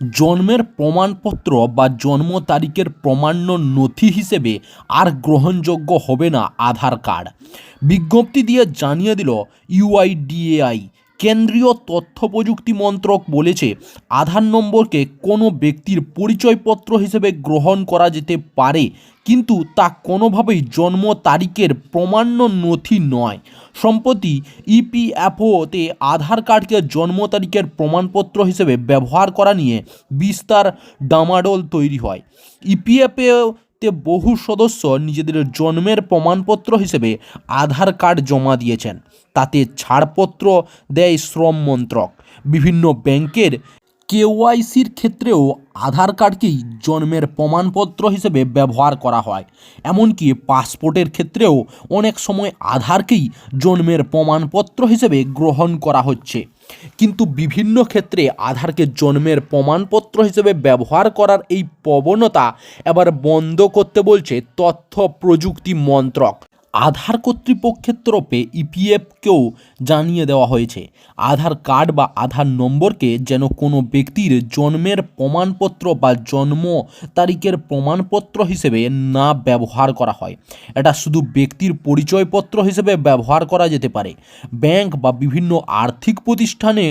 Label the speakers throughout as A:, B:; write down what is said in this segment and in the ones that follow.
A: জন্মের প্রমাণপত্র বা জন্ম তারিখের প্রমাণ্য নথি হিসেবে আর গ্রহণযোগ্য হবে না আধার কার্ড। বিজ্ঞপ্তি দিয়ে জানিয়ে দিল ইউআইডিএআই। কেন্দ্রীয় তথ্য প্রযুক্তি মন্ত্রক বলেছে, আধার নম্বরকে কোনো ব্যক্তির পরিচয়পত্র হিসেবে গ্রহণ করা যেতে পারে, কিন্তু তা কোনোভাবেই জন্ম তারিখের প্রমাণ্য নথি নয়। সম্প্রতি ইপিএফওতে আধার কার্ডকে জন্ম তারিখের প্রমাণপত্র হিসেবে ব্যবহার করা নিয়ে বিস্তার ডামাডোল তৈরি হয়। ইপিএফওতে বহু সদস্য নিজেদের জন্মের প্রমাণপত্র হিসেবে আধার কার্ড জমা দিয়েছেন। তাতে ছাড়পত্র দেয় শ্রম মন্ত্রক। বিভিন্ন ব্যাংকের কেওয়াইসির ক্ষেত্রেও আধার কার্ডকেই জন্মের প্রমাণপত্র হিসেবে ব্যবহার করা হয়। এমনকি পাসপোর্টের ক্ষেত্রেও অনেক সময় আধারকেই জন্মের প্রমাণপত্র হিসেবে গ্রহণ করা হচ্ছে। কিন্তু বিভিন্ন ক্ষেত্রে আধারকে জন্মের প্রমাণপত্র হিসেবে ব্যবহার করার এই প্রবণতা এবার বন্ধ করতে বলছে তথ্য প্রযুক্তি মন্ত্রক। আধার কর্তৃপক্ষের তরফে ইপিএফকেও জানিয়ে দেওয়া হয়েছে, আধার কার্ড বা আধার নম্বরকে যেন কোনো ব্যক্তির জন্মের প্রমাণপত্র বা জন্ম তারিখের প্রমাণপত্র হিসেবে না ব্যবহার করা হয়। এটা শুধু ব্যক্তির পরিচয়পত্র হিসেবে ব্যবহার করা যেতে পারে। ব্যাংক বা বিভিন্ন আর্থিক প্রতিষ্ঠানে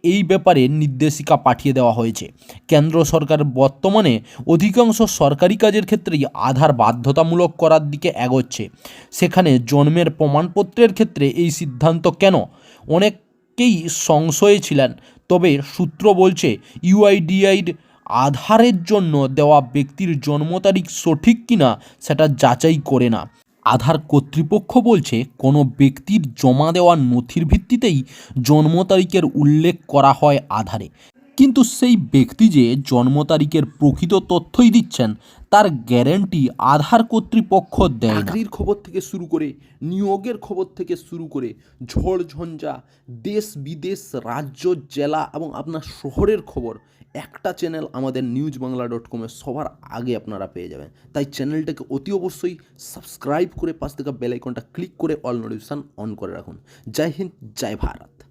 A: এই ব্যাপারে নির্দেশিকা পাঠিয়ে দেওয়া হয়েছে। কেন্দ্র সরকার বর্তমানে অধিকাংশ সরকারি কাজের ক্ষেত্রেই আধার বাধ্যতামূলক করার দিকে এগোচ্ছে। সেখানে জন্মের প্রমাণপত্রের ক্ষেত্রে এই সিদ্ধান্ত কেন? অনেকেই সংশয়ে ছিলেন। তবে সূত্র বলছে, ইউআইডিআইর আধারের জন্য দেওয়া ব্যক্তির জন্ম তারিখ সঠিক কিনা সেটা যাচাই করে না। আধার কর্তৃপক্ষ বলছে, কোনো ব্যক্তির জমা দেওয়া নথির ভিত্তিতেই জন্ম তারিখের উল্লেখ করা হয় আধারে। কিন্তু সেই ব্যক্তি যে জন্ম তারিখের প্রকৃত তথ্যই দিচ্ছেন তার গ্যারান্টি আধার কর্তৃপক্ষ দেয় না। চাকরির খবর থেকে শুরু করে নিয়োগের খবর থেকে শুরু করে ঝড়ঝঞ্ঝা, দেশ বিদেশ, রাজ্য, জেলা এবং আপনার শহরের খবর একটা চ্যানেল আমাদের newsbangla.com-এ সবার আগে আপনারা পেয়ে যাবেন। তাই চ্যানেলটাকে অতি অবশ্যই সাবস্ক্রাইব করে পাশ থেকে বেল আইকনটা ক্লিক করে অল নোটিফিকেশন অন করে রাখুন। জয় হিন্দ, জয় ভারত।